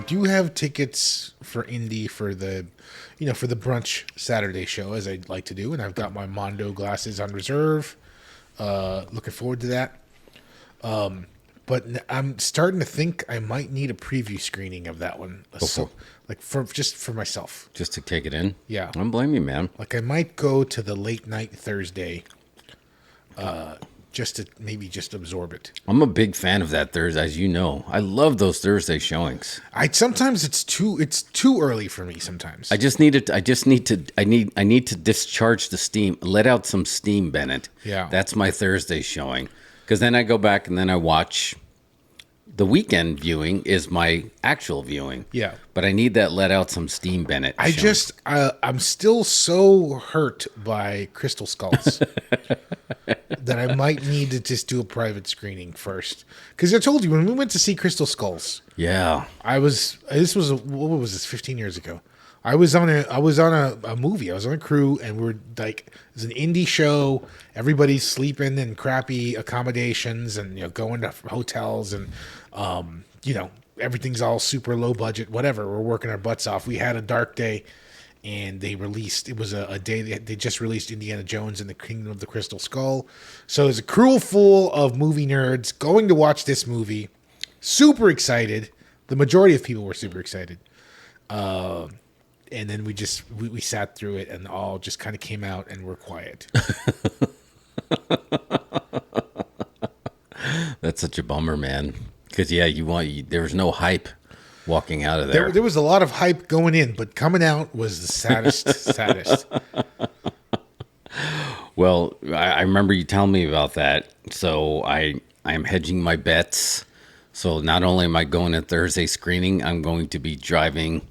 do have tickets for Indy for the, for the brunch Saturday show, as I like to do, and I've got my Mondo glasses on reserve. Looking forward to that. But I'm starting to think I might need a preview screening of that one. So, like for myself. Just to take it in? Yeah. I don't blame you, man. Like I might go to the late night Thursday, just to maybe just absorb it. I'm a big fan of that Thursday, as you know. I love those Thursday showings. Sometimes it's too early for me sometimes. I need to discharge the steam, let out some steam, Bennett. Yeah. That's my Thursday showing. Because then I go back and then I watch. The weekend viewing is my actual viewing. Yeah. But I need that let out some steam, Bennett. I'm still so hurt by Crystal Skulls that I might need to just do a private screening first. Because I told you, when we went to see Crystal Skulls. Yeah. what was this, 15 years ago? I was on a movie. I was on a crew, and we're like, it's an indie show. Everybody's sleeping in crappy accommodations, and going to hotels, and everything's all super low budget. Whatever, we're working our butts off. We had a dark day, and they released. It was a day they just released Indiana Jones and the Kingdom of the Crystal Skull. So it's a crew full of movie nerds going to watch this movie. Super excited. The majority of people were super excited. And then we sat through it, and all just kind of came out and were quiet. That's such a bummer, man. Because there was no hype walking out of there. There was a lot of hype going in, but coming out was the saddest. Well, I remember you telling me about that. So I'm hedging my bets. So not only am I going to Thursday screening, I'm going to be driving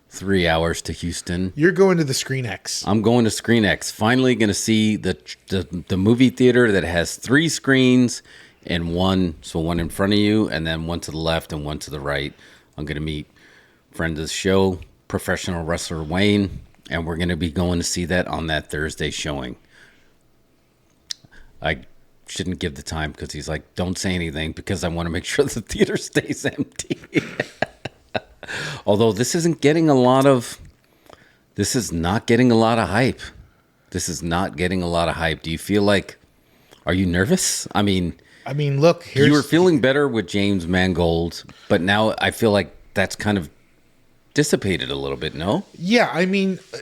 3 hours to Houston. You're going to the Screen X. I'm going to Screen X. Finally going to see the movie theater that has 3 screens and one in front of you and then one to the left and one to the right. I'm going to meet friend of the show, professional wrestler Wayne, and we're going to be going to see that on that Thursday showing. I shouldn't give the time because he's like, don't say anything because I want to make sure the theater stays empty. Although this is not getting a lot of hype. This is not getting a lot of hype. Do you feel like, are you nervous? I mean, look, you were feeling better with James Mangold, but now I feel like that's kind of dissipated a little bit, no? Yeah,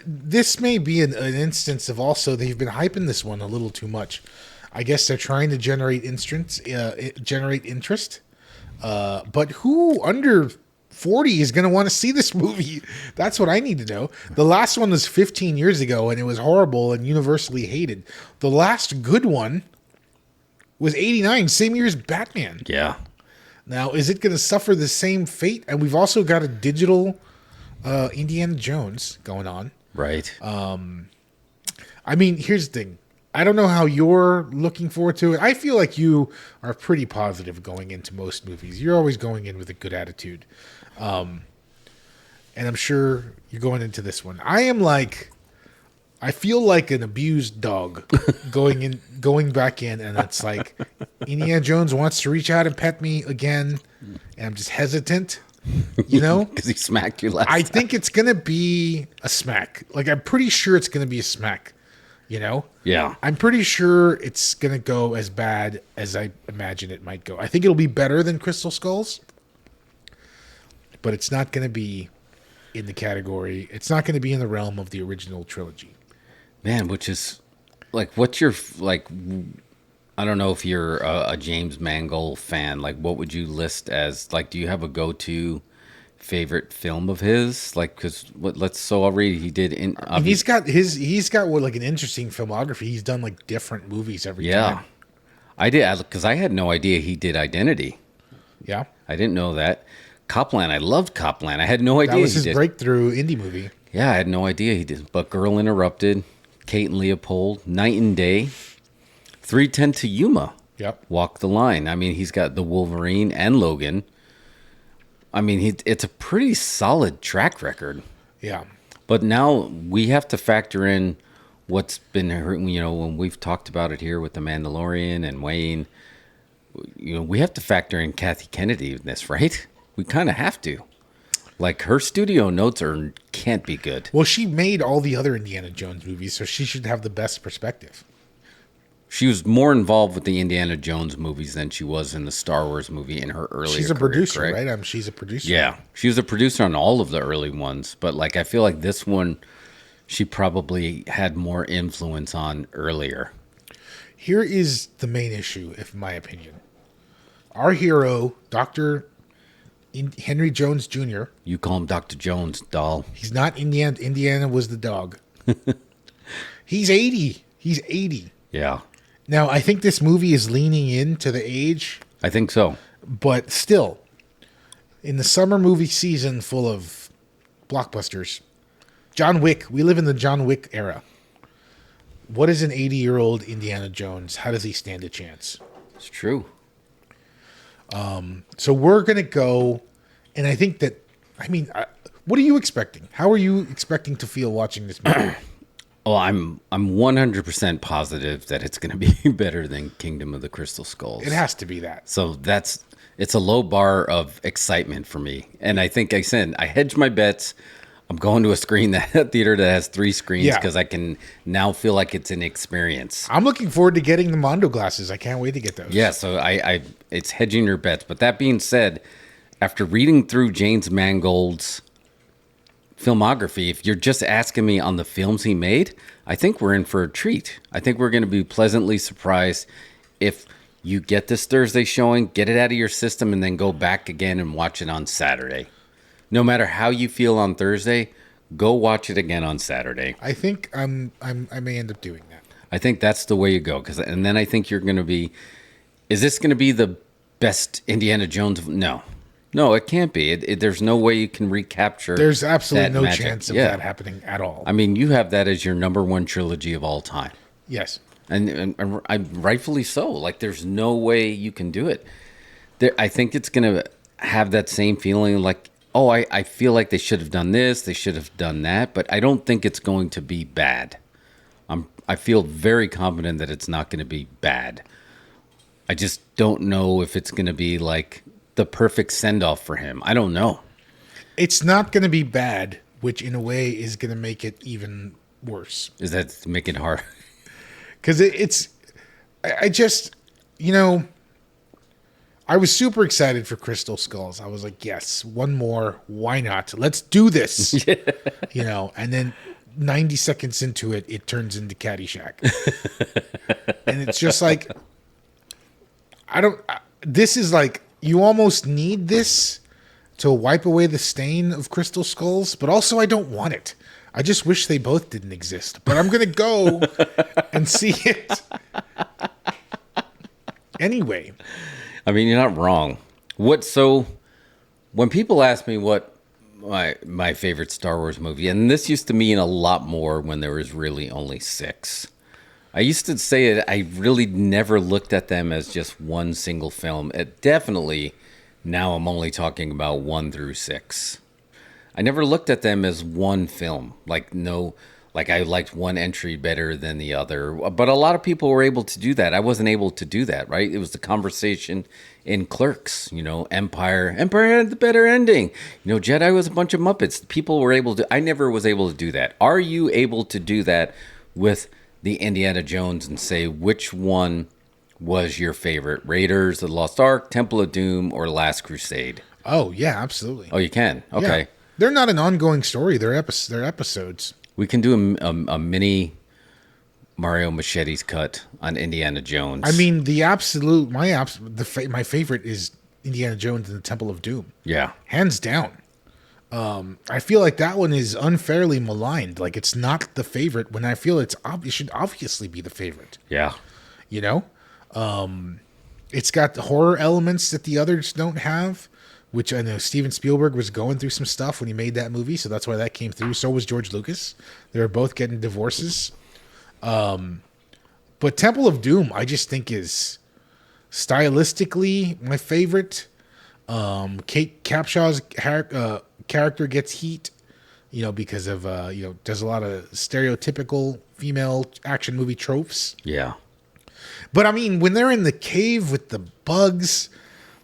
this may be an instance of also they've been hyping this one a little too much. I guess they're trying to generate interest. But who under 40 is going to want to see this movie? That's what I need to know. The last one was 15 years ago, and it was horrible and universally hated. The last good one was 89, same year as Batman. Yeah. Now, is it going to suffer the same fate? And we've also got a digital Indiana Jones going on. Right. Here's the thing. I don't know how you're looking forward to it. I feel like you are pretty positive going into most movies. You're always going in with a good attitude. And I'm sure you're going into this one. I feel like an abused dog going back in, and it's like Indiana Jones wants to reach out and pet me again, and I'm just hesitant, because he smacked you last time. I think it's going to be a smack. Like, I'm pretty sure it's going to be a smack, Yeah. I'm pretty sure it's going to go as bad as I imagine it might go. I think it'll be better than Crystal Skulls, but it's not going to be in the category. It's not going to be in the realm of the original trilogy. Man, which is like, what's your, like, I don't know if you're a James Mangold fan. Like, what would you list as, like, do you have a go-to favorite film of his? Like, because already he did in. He's got an interesting filmography. He's done like different movies every time. I did, because I had no idea he did Identity. Yeah, I didn't know that. Copland, I loved Copland. I had no idea that was his breakthrough indie movie. Yeah, I had no idea he did. But Girl Interrupted, Kate and Leopold, Night and Day, 3:10 to Yuma. Yep. Walk the Line. He's got the Wolverine and Logan. It's a pretty solid track record. Yeah. But now we have to factor in what's been, when we've talked about it here with The Mandalorian and Wayne, we have to factor in Kathy Kennedy in this, right? We kind of have to. Like her studio notes can't be good. Well, she made all the other Indiana Jones movies, so she should have the best perspective. She was more involved with the Indiana Jones movies than she was in the Star Wars movie in her earlier She's a career, producer, correct? right? She's a producer. Yeah, she was a producer on all of the early ones, but like I feel like this one, she probably had more influence on earlier. Here is the main issue, in my opinion. Our hero, Dr. Henry Jones Jr. You call him Dr. Jones, doll. He's not Indiana. Indiana was the dog. He's 80. He's 80. Yeah, Now, I think this movie is leaning into the age, I think so. but still, in the summer movie season full of blockbusters, John Wick, we live in the John Wick era. What is an 80-year-old Indiana Jones? How does he stand a chance? It's true. So we're going to go, and I think that, what are you expecting? How are you expecting to feel watching this movie? Oh, I'm 100% positive that it's going to be better than Kingdom of the Crystal Skulls. It has to be that. So it's a low bar of excitement for me. And I think I said, I hedged my bets. I'm going to a theater that has 3 screens Yeah. because I can now feel like it's an experience. I'm looking forward to getting the Mondo glasses. I can't wait to get those. Yeah, so it's hedging your bets. But that being said, after reading through James Mangold's filmography, if you're just asking me on the films he made, I think we're in for a treat. I think we're going to be pleasantly surprised if you get this Thursday showing, get it out of your system, and then go back again and watch it on Saturday. No matter how you feel on Thursday, go watch it again on Saturday. I think I may end up doing that. I think that's the way you go. And then I think you're going to be, is this going to be the best Indiana Jones? No, it can't be. There's no way you can recapture. There's absolutely that no magic. chance of that happening at all. I mean, you have that as your number 1 trilogy of all time. Yes. And rightfully so. Like, there's no way you can do it. I think it's going to have that same feeling like, oh, I feel like they should have done this, they should have done that, but I don't think it's going to be bad. I feel very confident that it's not going to be bad. I just don't know if it's going to be like the perfect send-off for him. I don't know. It's not going to be bad, which in a way is going to make it even worse. Is that to make it hard? Because I just, I was super excited for Crystal Skulls. I was like, yes, one more. Why not? Let's do this. Yeah. And then 90 seconds into it, it turns into Caddyshack. And it's just like, this is like, you almost need this to wipe away the stain of Crystal Skulls, but also I don't want it. I just wish they both didn't exist. But I'm going to go and see it anyway. I mean, you're not wrong. So when people ask me what my favorite Star Wars movie, and this used to mean a lot more when there was really only 6. I used to say it, I really never looked at them as just one single film. It definitely, now I'm only talking about 1 through 6. I never looked at them as one film. Like I liked one entry better than the other. But a lot of people were able to do that. I wasn't able to do that, right? It was the conversation in Clerks, Empire had the better ending. Jedi was a bunch of Muppets. People were able to, I never was able to do that. Are you able to do that with the Indiana Jones and say which one was your favorite? Raiders of the Lost Ark, Temple of Doom, or Last Crusade? Oh, yeah, absolutely. Oh, you can? Okay. Yeah. They're not an ongoing story. They're episodes. We can do a mini Mario Machete's cut on Indiana Jones. I mean, my favorite is Indiana Jones and the Temple of Doom. Yeah. Hands down. I feel like that one is unfairly maligned. Like, it's not the favorite when I feel it should obviously be the favorite. Yeah. It's got the horror elements that the others don't have, which I know Steven Spielberg was going through some stuff when he made that movie, so that's why that came through. So was George Lucas. They were both getting divorces. But Temple of Doom, I just think is stylistically my favorite. Kate Capshaw's character gets heat, because of does a lot of stereotypical female action movie tropes. Yeah. But I mean, when they're in the cave with the bugs,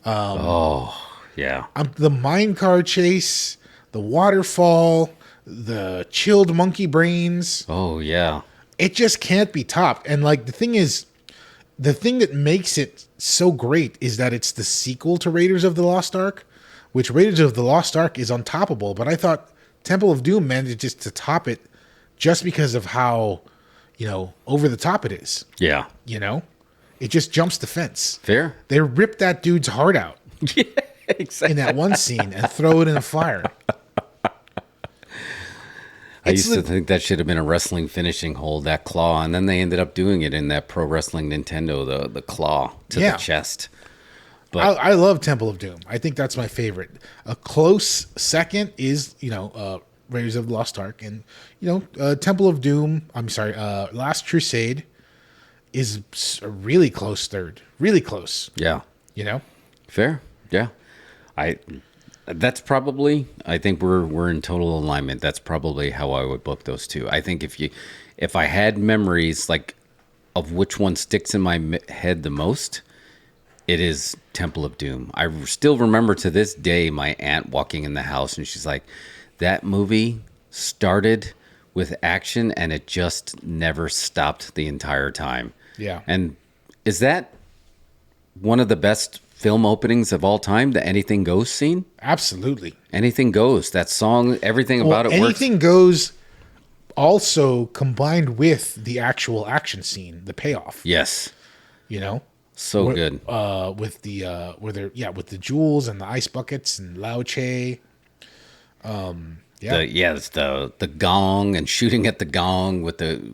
Yeah. the mine car chase, the waterfall, the chilled monkey brains. Oh yeah. It just can't be topped. And like the thing is, the thing that makes it so great is that it's the sequel to Raiders of the Lost Ark, which Raiders of the Lost Ark is untoppable. But I thought Temple of Doom managed just to top it just because of how, over the top it is. Yeah. It just jumps the fence. Fair. They rip that dude's heart out Yeah, exactly. in that one scene and throw it in a fire. I used to think that should have been a wrestling finishing hold, that claw, and then they ended up doing it in that Pro Wrestling Nintendo, the claw to the chest. But I love Temple of Doom. I think that's my favorite. A close second is, Raiders of the Lost Ark. And, Temple of Doom, Last Crusade is a really close third. Really close. yeah, fair. Yeah, that's probably. I think we're in total alignment. That's probably how I would book those two. I think if I had memories like of which one sticks in my head the most, it is Temple of Doom. I still remember to this day my aunt walking in the house and she's like, "That movie started with action and it just never stopped the entire time." Yeah. And is that one of the best film openings of all time, the Anything Goes scene? Absolutely. Anything Goes. That song, everything about it works. Anything Goes also combined with the actual action scene, the payoff. Yes. So good. With the with the jewels and the ice buckets and Lao Che. It's the gong and shooting at the gong with the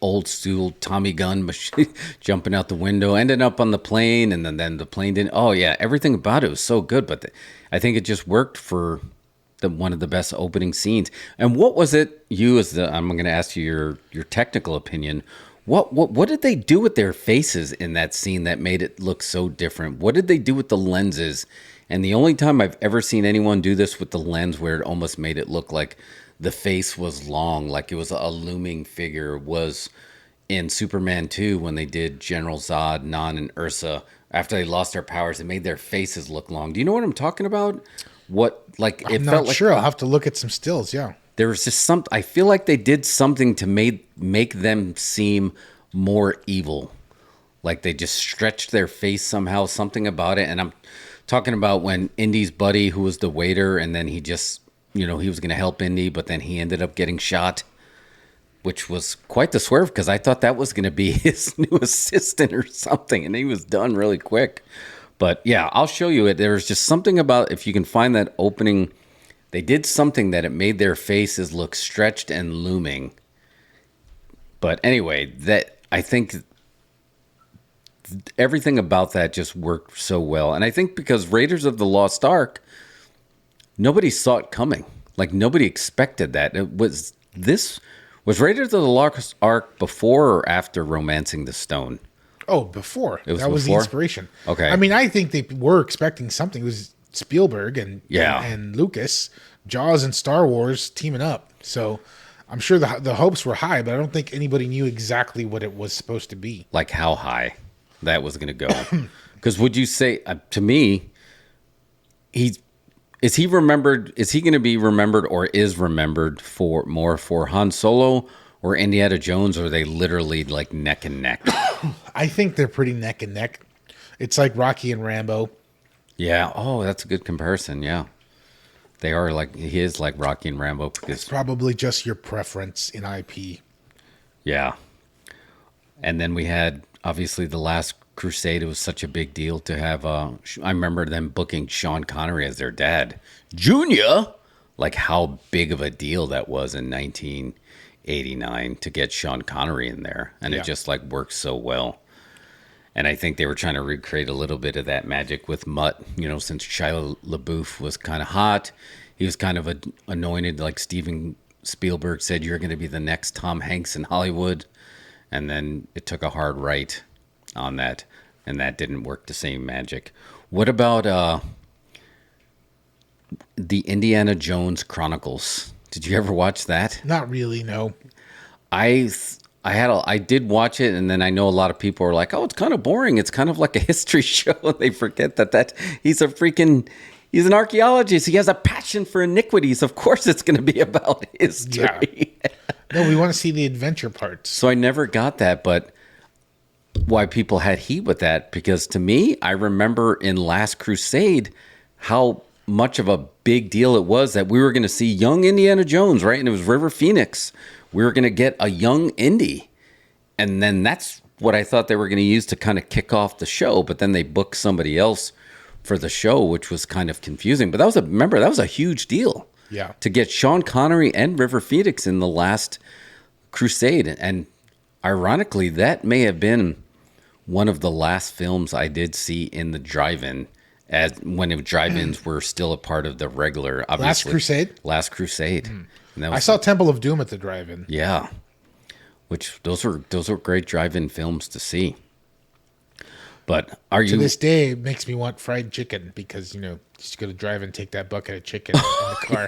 old school Tommy gun machine jumping out the window, ending up on the plane, and then the plane didn't. Oh yeah, everything about it was so good. But I think it just worked for one of the best opening scenes. And what was it? I'm going to ask you your technical opinion. What did they do with their faces in that scene that made it look so different? What did they do with the lenses? And the only time I've ever seen anyone do this with the lens where it almost made it look like the face was long, like it was a looming figure, was in Superman 2 when they did General Zod, Nan, and Ursa. After they lost their powers, it made their faces look long. Do you know what I'm talking about? I'm not sure. I'll have to look at some stills, yeah. There was just I feel like they did something to make them seem more evil. Like they just stretched their face somehow, something about it. And I'm talking about when Indy's buddy, who was the waiter, and then he just, he was going to help Indy, but then he ended up getting shot, which was quite the swerve because I thought that was going to be his new assistant or something, and he was done really quick. But yeah, I'll show you it. There was just something about, if you can find that opening, they did something that it made their faces look stretched and looming. But anyway, I think everything about that just worked so well. And I think because Raiders of the Lost Ark, nobody saw it coming. Like nobody expected that. Was Raiders of the Lost Ark before or after Romancing the Stone? Oh, before. It was that was the before? inspiration. Okay. I mean, I think they were expecting something. It was Spielberg and Lucas, Jaws and Star Wars teaming up. So I'm sure the hopes were high, but I don't think anybody knew exactly what it was supposed to be. Like how high that was going to go. Because would you say, to me, is he remembered? Is he going to be remembered or is remembered for Han Solo or Indiana Jones? Or are they literally like neck and neck? I think they're pretty neck and neck. It's like Rocky and Rambo. Yeah. Oh, that's a good comparison. Yeah. They are like, he is like Rocky and Rambo. It's probably just your preference in IP. Yeah. And then we had, obviously, The Last Crusade. It was such a big deal to have, I remember them booking Sean Connery as their dad. Junior! Like how big of a deal that was in 1989 to get Sean Connery in there. And it just like worked so well. And I think they were trying to recreate a little bit of that magic with Mutt, since Shia LaBeouf was kind of hot. He was kind of anointed, like Steven Spielberg said, you're going to be the next Tom Hanks in Hollywood. And then it took a hard right on that, and that didn't work the same magic. What about the Indiana Jones Chronicles? Did you ever watch that? Not really, no. I did watch it, and then I know a lot of people are like, "Oh, it's kind of boring. It's kind of like a history show." And they forget that he's a freaking He's an archaeologist. He has a passion for iniquities. Of course, it's going to be about history. Yeah. No, we want to see the adventure parts. So I never got that, but why people had heat with that, because to me, I remember in Last Crusade how much of a big deal it was that we were going to see young Indiana Jones, right? And it was River Phoenix. We were going to get a young Indy. And then that's what I thought they were going to use to kind of kick off the show. But then they booked somebody else for the show, which was kind of confusing. But that was a huge deal. Yeah. To get Sean Connery and River Phoenix in the Last Crusade. And ironically, that may have been one of the last films I did see in the drive-in, as when drive-ins were still a part of the regular. Obviously, Last Crusade. And that was, I saw Temple of Doom at the drive-in. Yeah, which those were great drive-in films to see. But to this day, it makes me want fried chicken because, just go to drive and take that bucket of chicken in the car.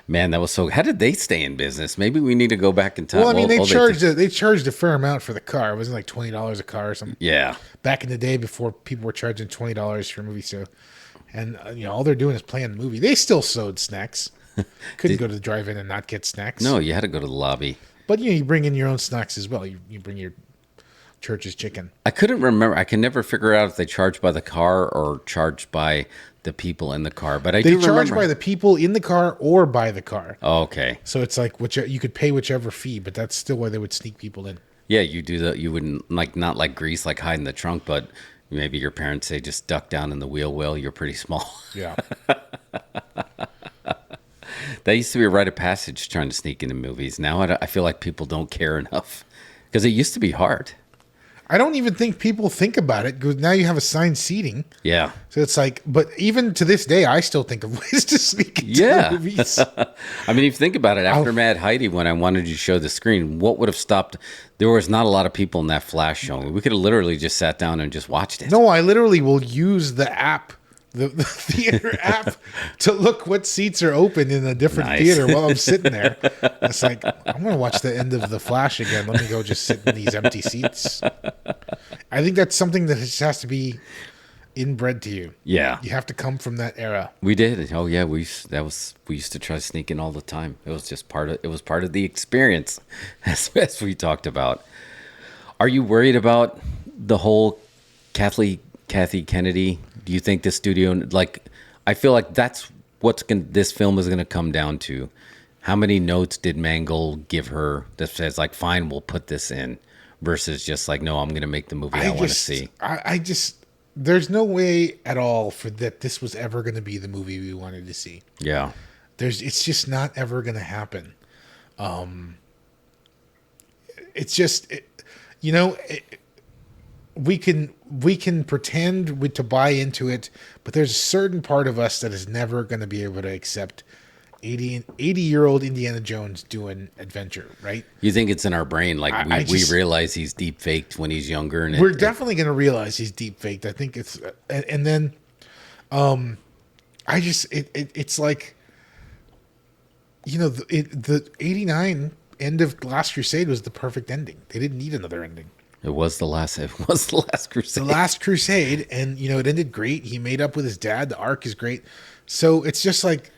Man, that was so. How did they stay in business? Maybe we need to go back in time. Well, I mean, they charged a fair amount for the car. It wasn't like $20 a car or something. Yeah. Back in the day, before people were charging $20 for a movie, and all they're doing is playing the movie. They still sold snacks. Couldn't go to the drive-in and not get snacks. No, you had to go to the lobby. But you bring in your own snacks as well. You bring your church's chicken. I couldn't remember. I can never figure out if they charge by the car or charged by the people in the car. But they charge by the people in the car or by the car. Oh, okay. So it's like you could pay whichever fee, but that's still why they would sneak people in. Yeah, you do that. You wouldn't not like Grease, like hide in the trunk, but maybe your parents say just duck down in the wheel well. You're pretty small. Yeah. That used to be a rite of passage trying to sneak into movies. Now I feel like people don't care enough because it used to be hard. I don't even think people think about it because now you have assigned seating. Yeah. So it's like, but even to this day, I still think of ways to sneak into movies. I mean, if you think about it, after Mad Heidi, when I wanted you to show the screen, what would have stopped? There was not a lot of people in that flash showing. We could have literally just sat down and just watched it. No, I literally will use the app, the theater app, to look what seats are open in a different theater while I'm sitting there. It's like, I'm going to watch the end of The Flash again. Let me go just sit in these empty seats. I think that's something that just has to be inbred to you. Yeah. You have to come from that era. We did. Oh yeah, we used to try to sneak in all the time. It was just part of the experience, as we talked about. Are you worried about the whole Kathy Kennedy? Do you think the studio, I feel like that's this film is going to come down to? How many notes did Mangold give her that says fine, we'll put this in, versus just no, I'm going to make the movie I want to see. I just, there's no way at all for that this was ever going to be the movie we wanted to see. Yeah. It's just not ever going to happen. It's just, we can pretend to buy into it, but there's a certain part of us that is never going to be able to accept 80-year-old Indiana Jones doing adventure, right? You think it's in our brain? We realize he's deep faked when he's younger, and we're definitely going to realize he's deep faked. I think it's, and then, it's like, the 89 end of Last Crusade was the perfect ending. They didn't need another ending. It was the last Crusade. The Last Crusade, and it ended great. He made up with his dad. The arc is great. So it's just like,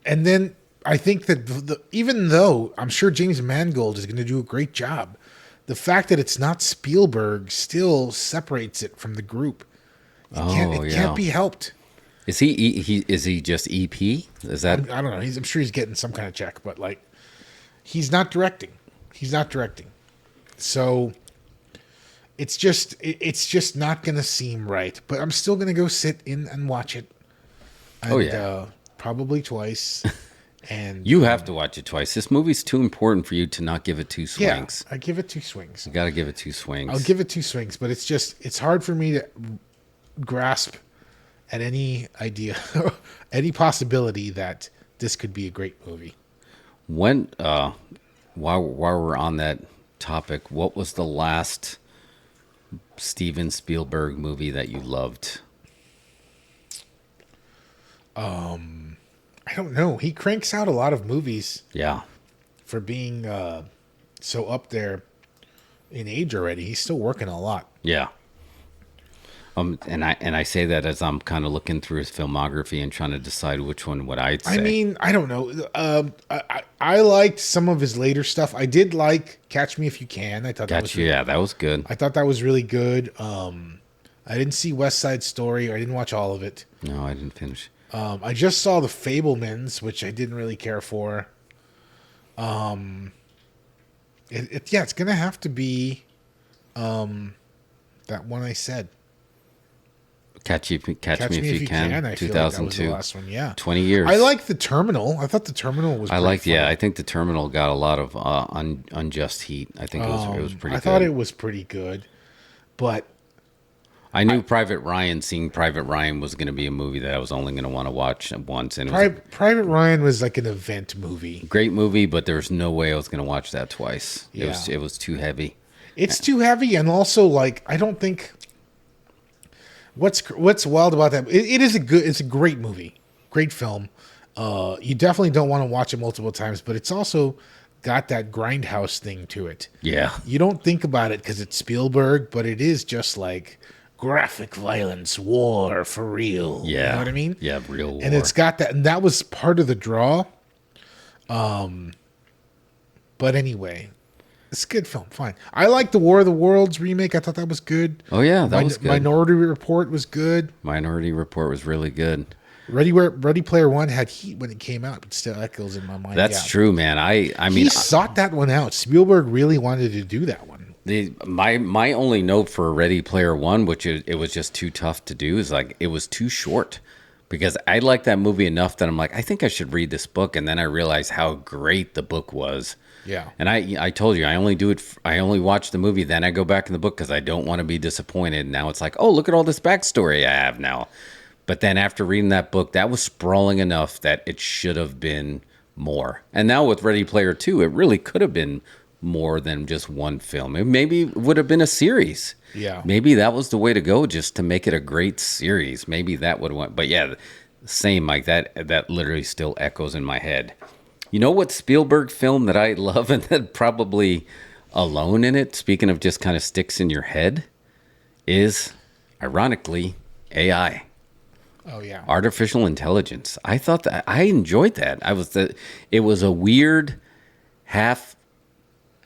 and then I think that even though I'm sure James Mangold is going to do a great job, the fact that it's not Spielberg still separates it from the group. It can't be helped. Is he just EP? Is that? I don't know. I'm sure he's getting some kind of check, but he's not directing. So it's just not going to seem right. But I'm still going to go sit in and watch it. And, probably twice. And you have to watch it twice. This movie's too important for you to not give it 2 swings. Yeah, I give it 2 swings. You got to give it 2 swings. I'll give it 2 swings, but it's hard for me to grasp at any idea, any possibility that this could be a great movie. When, while we're on that topic, what was the last Steven Spielberg movie that you loved? I don't know. He cranks out a lot of movies. Yeah. For being so up there in age already, he's still working a lot. Yeah. And I say that as I'm kind of looking through his filmography and trying to decide which one would I'd say. I mean, I don't know. I liked some of his later stuff. I did like Catch Me If You Can. I thought that was Gotcha. Yeah, that was good. I thought that was really good. I didn't see West Side Story, or I didn't watch all of it. No, I didn't finish. I just saw The Fablemans, which I didn't really care for. It's gonna have to be that one I said. Catch Me If You Can. I feel like that was the 2002. last one. Yeah, 20 years. I liked The Terminal. I thought The Terminal was. I think The Terminal got a lot of unjust heat. I think it was pretty good. I thought it was pretty good, but I knew seeing Private Ryan was going to be a movie that I was only going to want to watch once. And it was Private Ryan was like an event movie. a great movie, but there was no way I was going to watch that twice. Yeah. It was too heavy. It's too heavy, and also like I don't think what's wild about that. It's a great movie, great film. You definitely don't want to watch it multiple times, but it's also got that grindhouse thing to it. Yeah. You don't think about it because it's Spielberg, but it is just like graphic violence, war for real. Yeah. You know what I mean? Yeah, real war. And it's got that, and that was part of the draw. But anyway, it's a good film. Fine. I like the War of the Worlds remake. I thought that was good. Oh, yeah, that was good. Minority Report was good. Minority Report was really good. Ready Player One had heat when it came out, but still echoes in my mind. That's true, man. I mean, he sought that one out. Spielberg really wanted to do that one. My only note for Ready Player One, which it was just too tough to do, is like it was too short. Because I liked that movie enough that I'm like, I think I should read this book, and then I realized how great the book was. Yeah. And I told you I only watch the movie, then I go back in the book because I don't want to be disappointed. Now it's like, oh, look at all this backstory I have now. But then after reading that book, that was sprawling enough that it should have been more. And now with Ready Player Two, it really could have been more than just one film. It maybe would have been a series. Yeah. Maybe that was the way to go, just to make it a great series. Maybe that would have went. But yeah, same like that. That literally still echoes in my head. You know what Spielberg film that I love and that probably Alone in it, speaking of just kind of sticks in your head, is ironically AI. Oh yeah. Artificial intelligence. I thought that I enjoyed that. It was a weird half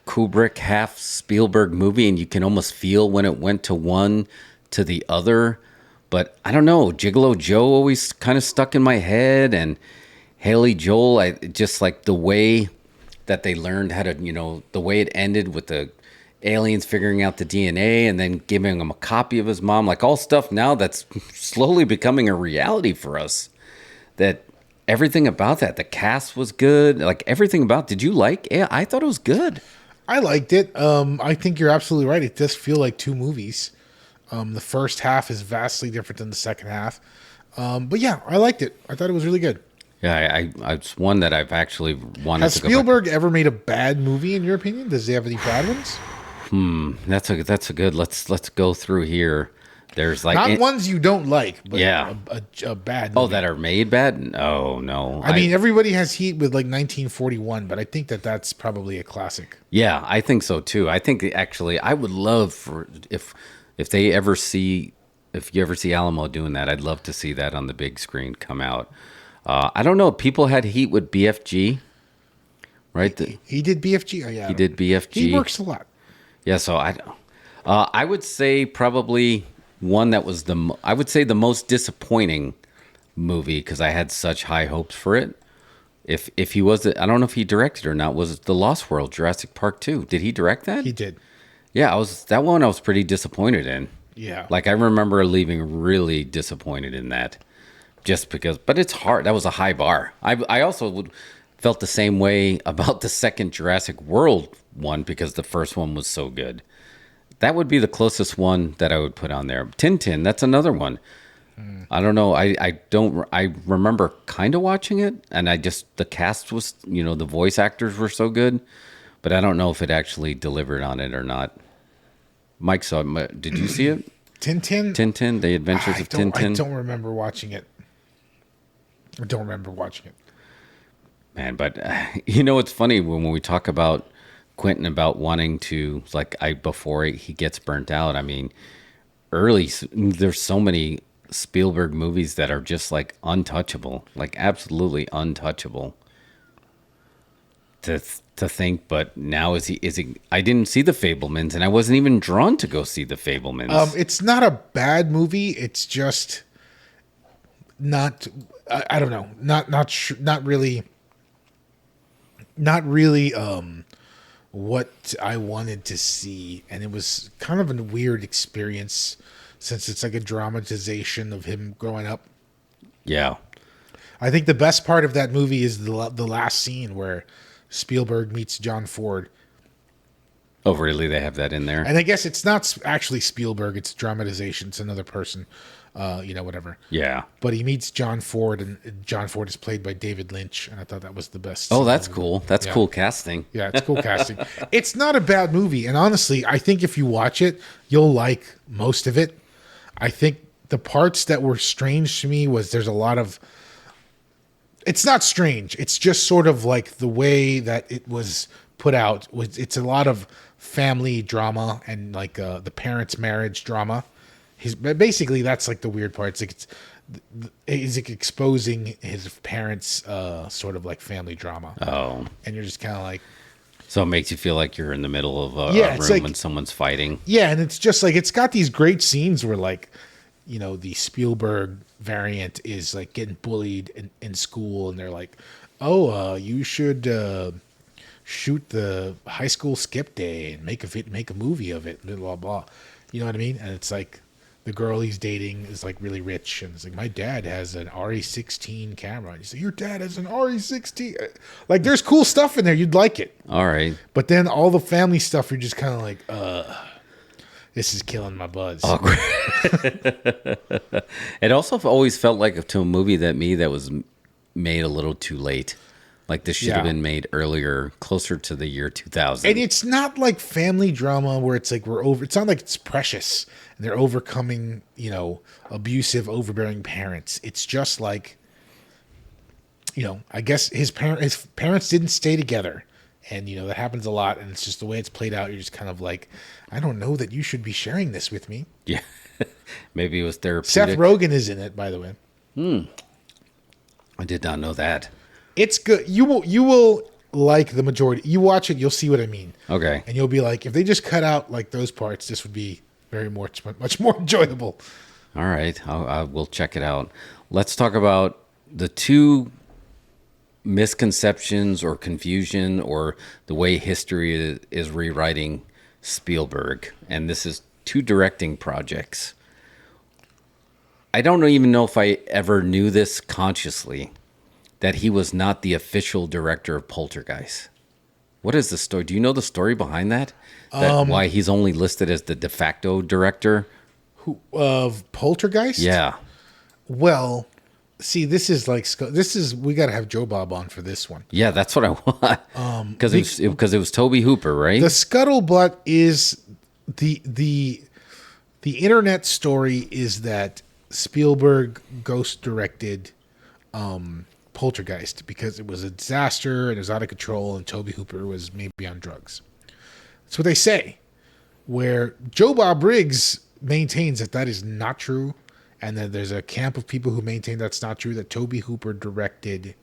Kubrick, half Spielberg movie, and you can almost feel when it went to one to the other. But I don't know. Gigolo Joe always kind of stuck in my head, and Haley Joel. I just like the way that they learned how to, the way it ended with the aliens figuring out the DNA and then giving him a copy of his mom, like all stuff now that's slowly becoming a reality for us. That everything about that, the cast was good, like everything about. Did you like? Yeah, I thought it was good. I liked it. I think you're absolutely right. It does feel like two movies. The first half is vastly different than the second half. But yeah, I liked it. I thought it was really good. Yeah, it's one that I've actually wanted Has to go Spielberg ever made a bad movie in your opinion? Does he have any bad ones? That's a good. Let's go through here. There's like not ones you don't like, but yeah, a bad movie. Oh, that are made bad? No. I mean, everybody has heat with like 1941, but I think that's probably a classic. Yeah, I think so too. I think actually, I would love for if you ever see Alamo doing that, I'd love to see that on the big screen come out. I don't know. People had heat with BFG, right? He did BFG. Oh yeah, he did BFG. He works a lot. Yeah, so I would say probably one that was I would say the most disappointing movie because I had such high hopes for it. If he was, I don't know if he directed or not. Was The Lost World, Jurassic Park 2? Did he direct that? He did. Yeah, I was pretty disappointed in. Yeah, like I remember leaving really disappointed in that, just because. But it's hard. That was a high bar. I also felt the same way about the second Jurassic World one because the first one was so good. That would be the closest one that I would put on there. Tintin, that's another one. I don't know. I remember kind of watching it, and the cast was, the voice actors were so good, but I don't know if it actually delivered on it or not. Mike saw it. Did you see it? Tintin, The Adventures of Tintin. I don't remember watching it. Man, but it's funny when we talk about Quentin about wanting to before he gets burnt out. I mean, there's so many Spielberg movies that are just like untouchable, like absolutely untouchable. To think, but now is he? I didn't see the Fablemans, and I wasn't even drawn to go see the Fablemans. It's not a bad movie. It's just not. I don't know. Not really. Not really. What I wanted to see, and it was kind of a weird experience since it's like a dramatization of him growing up. Yeah. I think the best part of that movie is the last scene where Spielberg meets John Ford. Oh, really? They have that in there? And I guess it's not actually Spielberg. It's dramatization. It's another person, whatever. Yeah. But he meets John Ford, and John Ford is played by David Lynch. And I thought that was the best. Oh, that's cool. That's cool casting. Yeah, it's cool casting. It's not a bad movie. And honestly, I think if you watch it, you'll like most of it. I think the parts that were strange to me was there's a lot of... It's not strange. It's just sort of like the way that it was put out. It's a lot of family drama and like the parents' marriage drama. Basically that's like the weird part. He's like exposing his parents' sort of like family drama. Oh, and you're just kind of like. So it makes you feel like you're in the middle of a room like, when someone's fighting. Yeah, and it's just like it's got these great scenes where like, the Spielberg variant is like getting bullied in school, and they're like, "Oh, you should shoot the high school skip day and make a movie of it." Blah blah blah. You know what I mean? And it's like the girl he's dating is like really rich, and it's like, "My dad has an RE16 camera." And you say, "Your dad has an RE16." Like, there's cool stuff in there. You'd like it. All right. But then all the family stuff, you're just kind of like, this is killing my buzz. Awkward. It also always felt like to a movie that was made a little too late. Like this should have been made earlier, closer to the year 2000. And it's not like family drama where it's like it's not like it's Precious and they're overcoming, abusive, overbearing parents. It's just like, I guess his parents didn't stay together. And, that happens a lot. And it's just the way it's played out. You're just kind of like, I don't know that you should be sharing this with me. Yeah. Maybe it was therapeutic. Seth Rogen is in it, by the way. I did not know that. It's good. You will like the majority. You watch it, you'll see what I mean. Okay. And you'll be like, if they just cut out like those parts, this would be much more enjoyable. All right. I will check it out. Let's talk about the two misconceptions or confusion or the way history is rewriting Spielberg. And this is two directing projects. I don't even know if I ever knew this consciously, that he was not the official director of Poltergeist. What is the story? Do you know the story behind that? Why he's only listed as the de facto director? Of Poltergeist? Yeah. Well, see, we got to have Joe Bob on for this one. Yeah, that's what I want. Because it was Tobe Hooper, right? The scuttlebutt is the internet story is that Spielberg ghost directed Poltergeist because it was a disaster and it was out of control and Tobe Hooper was maybe on drugs. That's what they say. Where Joe Bob Briggs maintains that is not true, and then there's a camp of people who maintain that's not true, that Tobe Hooper directed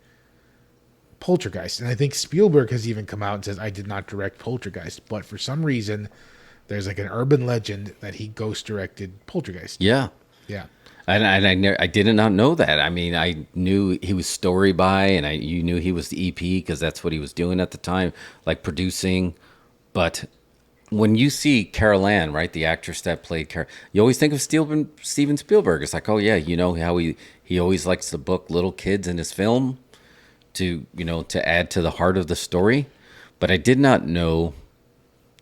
Poltergeist. And I think Spielberg has even come out and says, I did not direct Poltergeist. But for some reason, there's like an urban legend that he ghost directed Poltergeist. Yeah. Yeah. And I did not know that. I mean, I knew he was story by, and you knew he was the EP because that's what he was doing at the time, like producing. But when you see Carol Ann, right, the actress that played Carol, you always think of Steven Spielberg. It's like, oh yeah, you know how he always likes to book little kids in his film to add to the heart of the story. But I did not know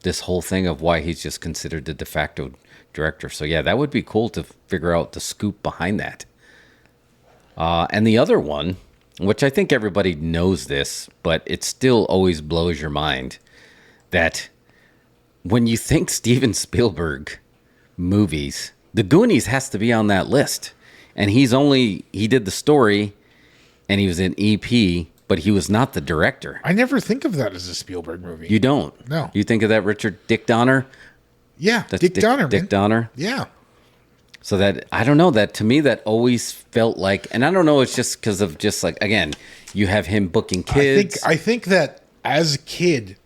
this whole thing of why he's just considered the de facto director. So yeah, that would be cool to figure out the scoop behind that. And the other one, which I think everybody knows this, but it still always blows your mind, that when you think Steven Spielberg movies, The Goonies has to be on that list. And he did the story and he was an EP, but he was not the director. I never think of that as a Spielberg movie. You don't? No. You think of that Dick Donner? Yeah, That's Dick Donner. Dick Man. Donner? Yeah. So that, I don't know, that to me, that always felt like, and I don't know, it's just because of just like, again, you have him booking kids. I think that as a kid,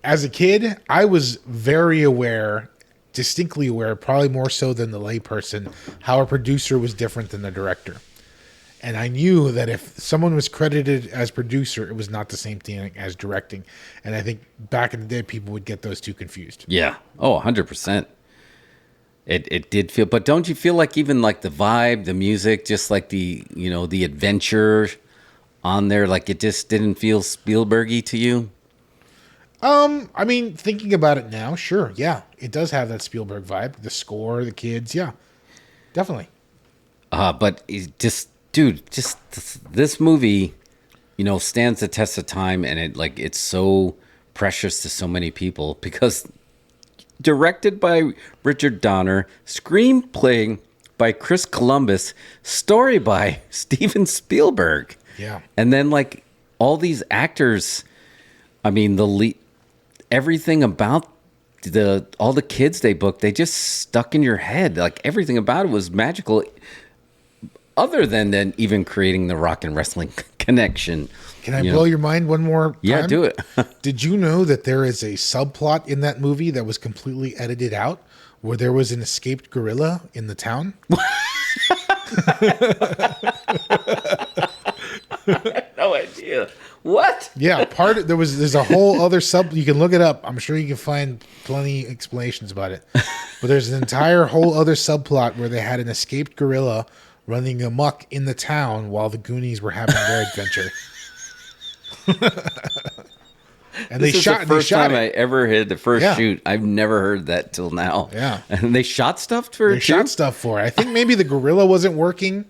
I was very aware, distinctly aware, probably more so than the layperson, how a producer was different than the director. And I knew that if someone was credited as producer, it was not the same thing as directing. And I think back in the day, people would get those two confused. Yeah. Oh, 100%. It did feel, but don't you feel like even like the vibe, the music, just like the, you know, the adventure on there, like it just didn't feel Spielberg-y to you? I mean, thinking about it now, sure, yeah, it does have that Spielberg vibe. The score, the kids, yeah, definitely. But it just, dude, just this movie, you know, stands the test of time, and it's so precious to so many people because directed by Richard Donner, screenplay by Chris Columbus, story by Steven Spielberg. Yeah. And then like all these actors, I mean, everything about all the kids they booked, they just stuck in your head. Like everything about it was magical, other than even creating the rock and wrestling connection. Can I blow your mind one more time? Yeah, do it. Did you know that there is a subplot in that movie that was completely edited out, where there was an escaped gorilla in the town? No idea. What? Yeah, there's a whole other you can look it up. I'm sure you can find plenty explanations about it. But there's an entire whole other subplot where they had an escaped gorilla running amok in the town while the Goonies were having their adventure. And This is the first time it. I ever hit the first shoot. I've never heard that till now. Yeah. And they shot stuff for They it shot too? stuff for it. I think maybe the gorilla wasn't working,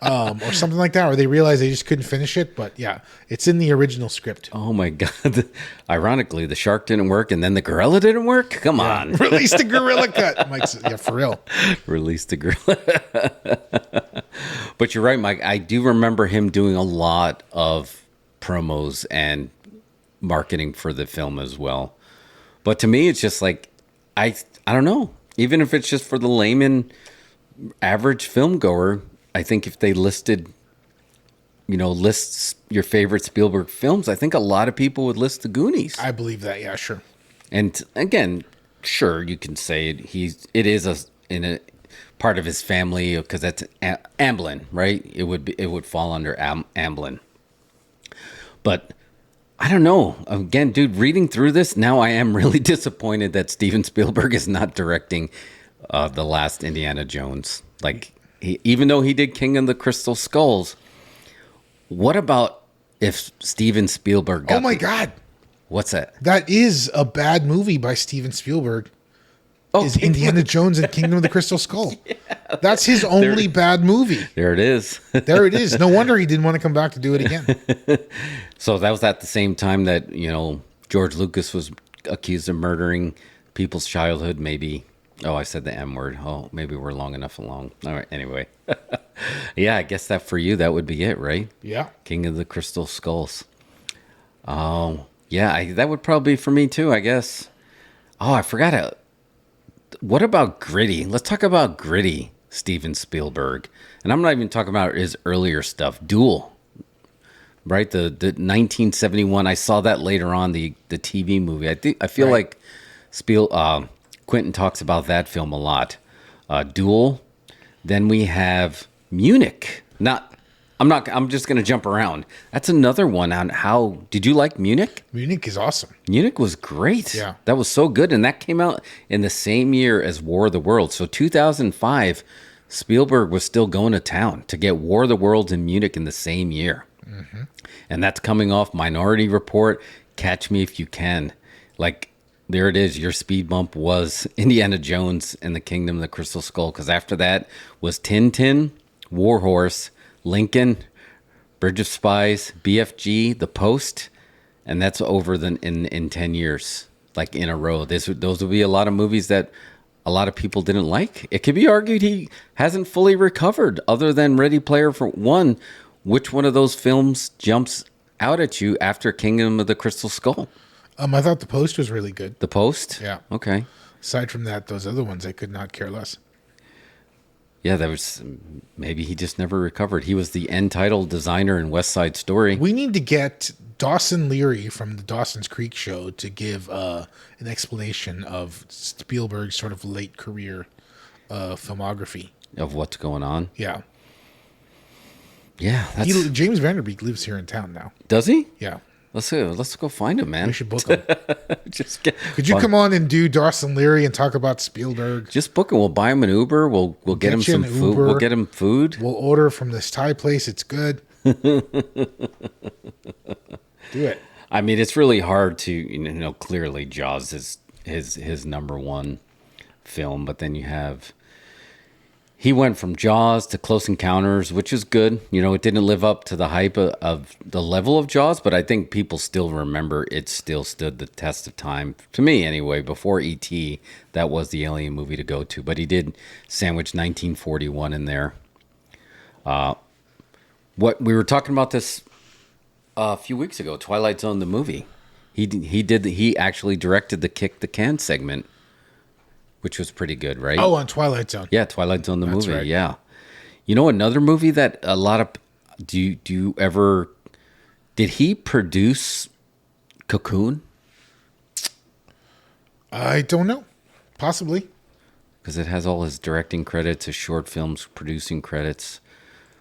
or something like that, or they realized they just couldn't finish it. But yeah, it's in the original script. Oh my God. Ironically, the shark didn't work and then the gorilla didn't work? Come on. Release the gorilla cut. Mike said, yeah, for real. Release the gorilla. But you're right, Mike. I do remember him doing a lot of promos and marketing for the film as well. But to me, it's just like, I don't know. Even if it's just for the layman, average film goer, I think if they lists your favorite Spielberg films, I think a lot of people would list The Goonies. I believe that. Yeah, sure. And again, sure, you can say it is in a part of his family because that's Amblin, right? It would fall under Amblin. But I don't know. Again, dude, reading through this, now I am really disappointed that Steven Spielberg is not directing the last Indiana Jones. Like, even though he did King of the Crystal Skulls, what about if Steven Spielberg got... Oh my God. What's that? That is a bad movie by Steven Spielberg. Oh, is Indiana Jones and Kingdom of the Crystal Skull. Yeah, that's his only bad movie. There it is. There it is. No wonder he didn't want to come back to do it again. So that was at the same time that, George Lucas was accused of murdering people's childhood. Maybe, I said the M word. Oh, maybe we're long enough along. All right, anyway. Yeah, I guess that for you, that would be it, right? Yeah. King of the Crystal Skulls. Oh, yeah, that would probably be for me too, I guess. Oh, I forgot what about Gritty? Let's talk about Gritty, Steven Spielberg. And I'm not even talking about his earlier stuff. Duel, right? The 1971. I saw that later on, the TV movie. I feel like Quentin talks about that film a lot. Duel. Then we have Munich. I'm just going to jump around. That's another one on how... Did you like Munich? Munich is awesome. Munich was great. Yeah. That was so good. And that came out in the same year as War of the Worlds. So 2005, Spielberg was still going to town to get War of the Worlds in Munich in the same year. Mm-hmm. And that's coming off Minority Report, Catch Me If You Can. Like, there it is. Your speed bump was Indiana Jones and the Kingdom of the Crystal Skull. Because after that was Tintin, War Horse, Lincoln, Bridge of Spies, BFG, The Post, and that's over in 10 years, like in a row. Those would be a lot of movies that a lot of people didn't like. It could be argued he hasn't fully recovered, other than Ready Player One. Which one of those films jumps out at you after Kingdom of the Crystal Skull? I thought The Post was really good. The Post? Yeah. Okay. Aside from that, those other ones, I could not care less. Yeah, that was maybe he just never recovered. He was the end title designer in West Side Story. We need to get Dawson Leary from the Dawson's Creek show to give an explanation of Spielberg's sort of late career filmography. Of what's going on. Yeah. Yeah, that's... James Vanderbeek lives here in town now. Does he? Yeah. Let's go find him, man. We should book him. Could you fun. come on and do Dawson Leary and talk about Spielberg? Just book him. We'll buy him an Uber. We'll get him some food. Uber. We'll get him food. We'll order from this Thai place. It's good. Do it. I mean, it's really hard to, clearly Jaws is his number one film, but then he went from Jaws to Close Encounters, which is good. It didn't live up to the hype of the level of Jaws, but I think people still remember it still stood the test of time. To me, anyway, before E.T., that was the alien movie to go to. But he did sandwich 1941 in there. What we were talking about this a few weeks ago, Twilight Zone, the movie. He actually directed the Kick the Can segment, which was pretty good, right? Oh, on Twilight Zone. Yeah, Twilight Zone, the That's movie. right. Yeah. Another movie that a lot of... did he produce Cocoon? I don't know. Possibly. Because it has all his directing credits, his short films producing credits.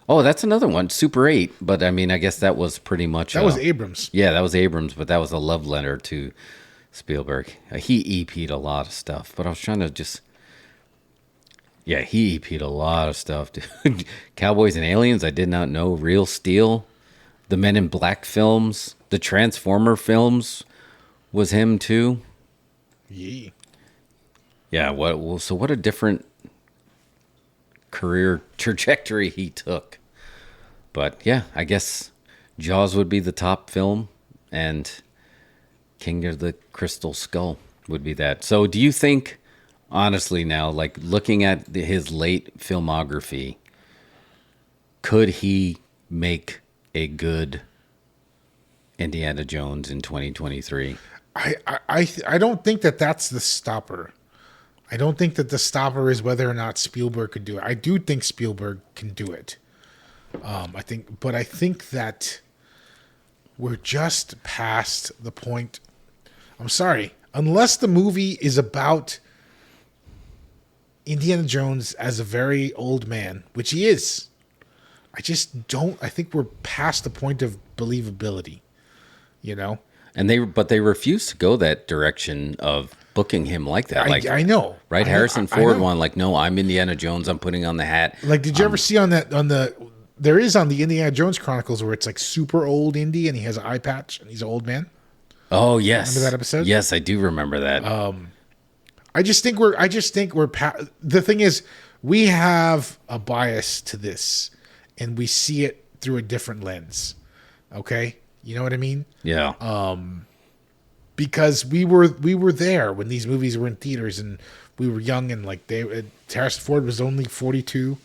Oh, that's another one, Super 8. But I mean, I guess that was pretty much... That was Abrams. Yeah, that was Abrams, but that was a love letter to Spielberg. He EP'd a lot of stuff, but I was trying to just... Yeah, he EP'd a lot of stuff. Dude. Cowboys and Aliens, I did not know. Real Steel, the Men in Black films, the Transformer films was him too. Yeah. Yeah, what a different career trajectory he took. But yeah, I guess Jaws would be the top film, and King of the Crystal Skull would be that. So do you think, honestly now, like looking at his late filmography, could he make a good Indiana Jones in 2023? I don't think that that's the stopper. I don't think that the stopper is whether or not Spielberg could do it. I do think Spielberg can do it. I think that we're just past the point. I'm sorry, unless the movie is about Indiana Jones as a very old man, which he is. I think we're past the point of believability, And they refuse to go that direction of booking him like that. I know. Right? Harrison Ford won, no, I'm Indiana Jones, I'm putting on the hat. Like, did you ever see on the Indiana Jones Chronicles where it's like super old Indy and he has an eye patch and he's an old man? Oh, yes. Remember that episode? Yes, I do remember that. I just think we're the thing is, we have a bias to this and we see it through a different lens. Okay? You know what I mean? Yeah. Because we were there when these movies were in theaters and we were young and Harrison Ford was only 42.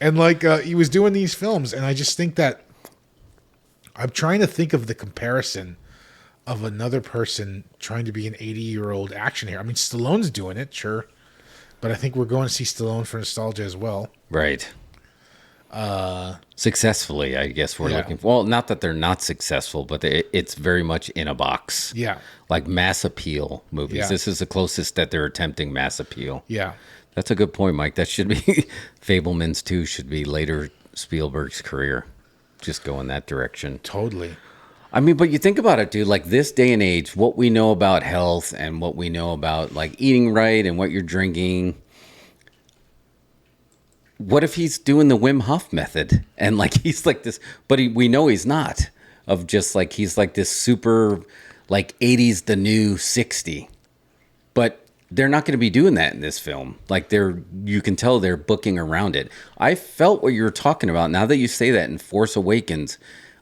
And he was doing these films, and I just think that I'm trying to think of the comparison of another person trying to be an 80-year-old action hero. I mean, Stallone's doing it, sure, but I think we're going to see Stallone for nostalgia as well. Right. Successfully, I guess we're looking for. Well, not that they're not successful, but it's very much in a box. Yeah. Like mass appeal movies. Yeah. This is the closest that they're attempting mass appeal. Yeah. That's a good point, Mike. That should be Fabelman's 2 should be later Spielberg's career. Just go in that direction. Totally. I mean, but you think about it, dude, like this day and age, what we know about health and what we know about like eating right and what you're drinking. What if he's doing the Wim Hof method and he's like this, but we know he's not, of just he's like this super 80s the new 60. But they're not going to be doing that in this film. You can tell they're booking around it. I felt what you were talking about. Now that you say that in Force Awakens,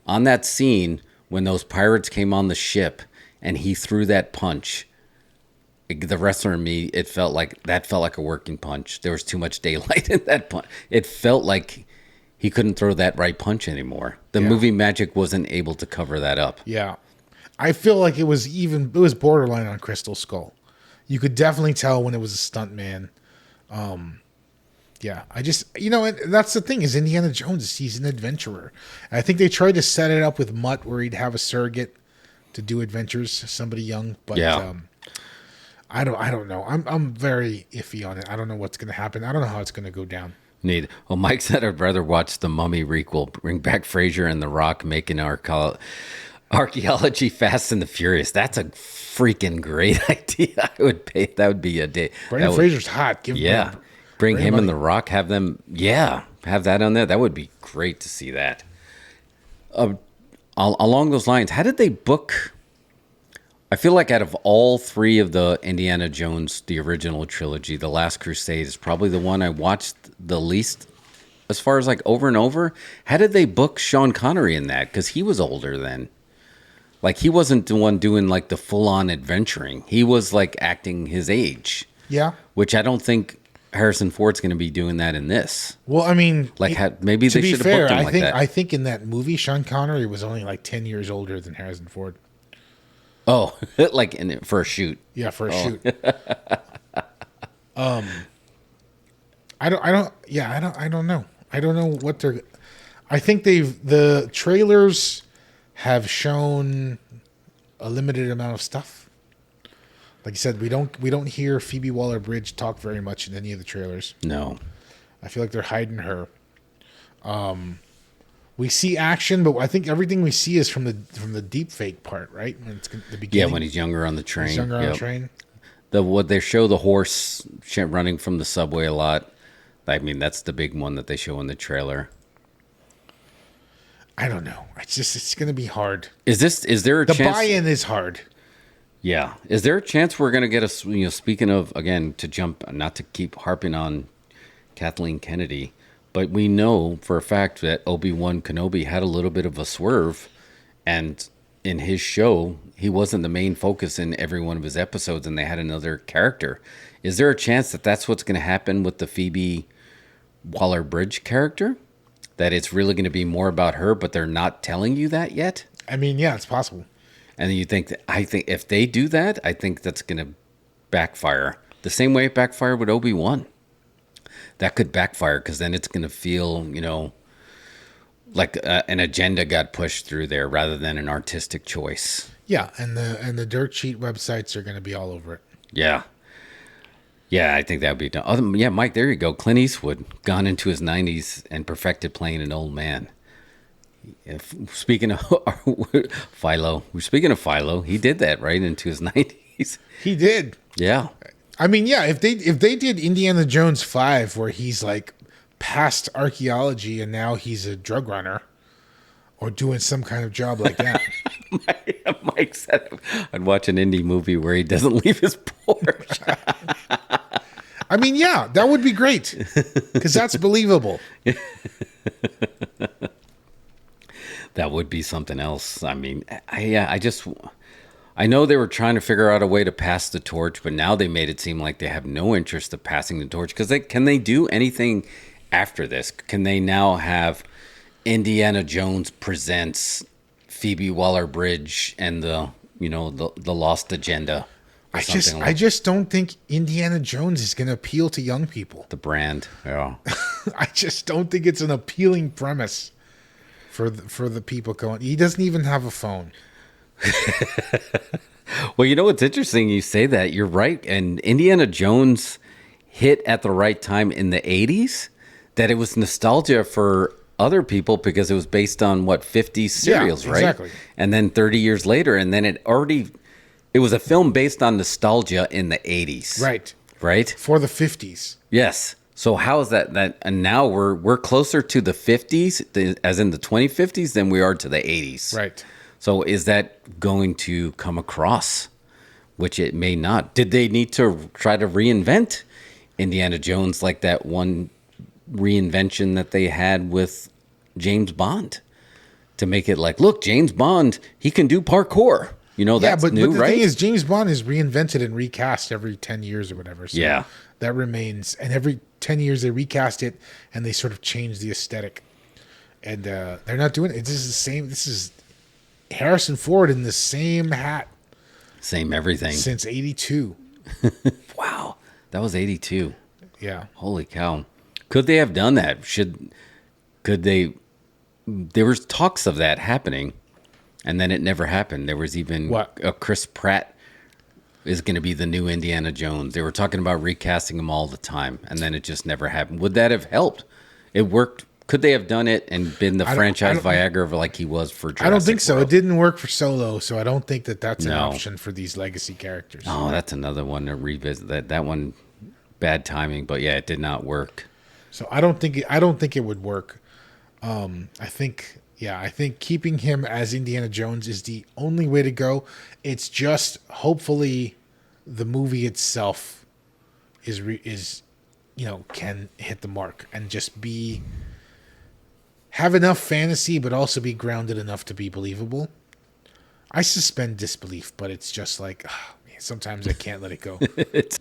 on that scene when those pirates came on the ship and he threw that punch, the wrestler in me, it felt like a working punch. There was too much daylight in that punch. It felt like he couldn't throw that right punch anymore. The movie magic wasn't able to cover that up. Yeah. I feel like it was borderline on Crystal Skull. You could definitely tell when it was a stunt man. Yeah, I just, and that's the thing is Indiana Jones, he's an adventurer. And I think they tried to set it up with Mutt where he'd have a surrogate to do adventures, somebody young, but Yeah. I don't know. I'm very iffy on it. I don't know what's going to happen. I don't know how it's going to go down. Need. Well, Mike said I'd rather watch the Mummy requel, bring back Frazier and The Rock, making archaeology Fast and the Furious. That's a freaking great idea. I would pay. That would be a day. Brendan Fraser's hot. Give Yeah. him Bring him money. and The Rock, have them, have that on there. That would be great to see that. Along those lines, how did they book? I feel like out of all three of the Indiana Jones, the original trilogy, The Last Crusade is probably the one I watched the least as far as like over and over. How did they book Sean Connery in that? Because he was older then. Like he wasn't the one doing like the full-on adventuring. He was like acting his age. Yeah. Which I don't think Harrison Ford's going to be doing that in this. Well, I mean, Like maybe to they be should have fair, booked him I like think that. I think in that movie, Sean Connery was only like 10 years older than Harrison Ford. Oh, like for a shoot. Yeah, for a shoot. I don't know. I don't know what they're. I think the trailers have shown a limited amount of stuff. Like you said, we don't hear Phoebe Waller-Bridge talk very much in any of the trailers. No. I feel like they're hiding her. We see action, but I think everything we see is from the deep fake part, right? When it's the beginning. Yeah, when he's younger on the train. He's younger on the Yep. train. What they show the horse running from the subway a lot. I mean, that's the big one that they show in the trailer. I don't know. It's going to be hard. Is there a The chance? buy-in is hard. Yeah. Is there a chance we're going to get speaking of, again, to jump, not to keep harping on Kathleen Kennedy, but we know for a fact that Obi-Wan Kenobi had a little bit of a swerve, and in his show, he wasn't the main focus in every one of his episodes, and they had another character. Is there a chance that that's what's going to happen with the Phoebe Waller-Bridge character? That it's really going to be more about her, but they're not telling you that yet? I mean, yeah, it's possible. And you think I think if they do that, I think that's going to backfire. The same way it backfired with Obi-Wan. That could backfire because then it's going to feel, like an agenda got pushed through there rather than an artistic choice. Yeah, and the dirt sheet websites are going to be all over it. Yeah. Yeah, I think that would be done. Yeah, Mike, there you go. Clint Eastwood, gone into his 90s and perfected playing an old man. Speaking of Philo, he did that right into his 90s. He did. Yeah. I mean, yeah, if they did Indiana Jones 5 where he's like past archaeology and now he's a drug runner or doing some kind of job like that. Mike said I'd watch an indie movie where he doesn't leave his porch. I mean, yeah, that would be great because that's believable. That would be something else. I mean, I know they were trying to figure out a way to pass the torch, but now they made it seem like they have no interest of passing the torch because can they do anything after this? Can they now have Indiana Jones presents Phoebe Waller-Bridge and the Lost Agenda? I just don't think Indiana Jones is going to appeal to young people. The brand, yeah. I just don't think it's an appealing premise for the people going. He doesn't even have a phone. Well, what's interesting? You say that. You're right. And Indiana Jones hit at the right time in the 80s, that it was nostalgia for other people because it was based on 50s serials, right? Exactly. And then 30 years later, and then it was a film based on nostalgia in the 80s. Right. Right? For the 50s. Yes. So how is that and now we're closer to the 50s as in the 2050s than we are to the 80s. Right. So is that going to come across? Which it may not. Did they need to try to reinvent Indiana Jones like that one reinvention that they had with James Bond to make it like, look, James Bond, he can do parkour. That's new, but the right? thing is, James Bond is reinvented and recast every 10 years or whatever. So Yeah. that remains. And every 10 years they recast it and they sort of change the aesthetic. And they're not doing it. This is the same. This is Harrison Ford in the same hat. Same everything. Since 82. Wow. That was 82. Yeah. Holy cow. Could they have done that? Could they? There was talks of that happening, and then it never happened. There was even What? a Chris Pratt is going to be the new Indiana Jones. They were talking about recasting him all the time, and then it just never happened. Would that have helped? It worked. Could they have done it and been the franchise Viagra like he was for Jurassic I don't think so. World? It didn't work for Solo, so I don't think that that's an No. option for these legacy characters. Oh, that's another one to revisit. That one, bad timing, but yeah, it did not work. So I don't think it would work. I think keeping him as Indiana Jones is the only way to go. It's just hopefully the movie itself is can hit the mark and just have enough fantasy, but also be grounded enough to be believable. I suspend disbelief, but it's just like man, sometimes I can't let it go. It's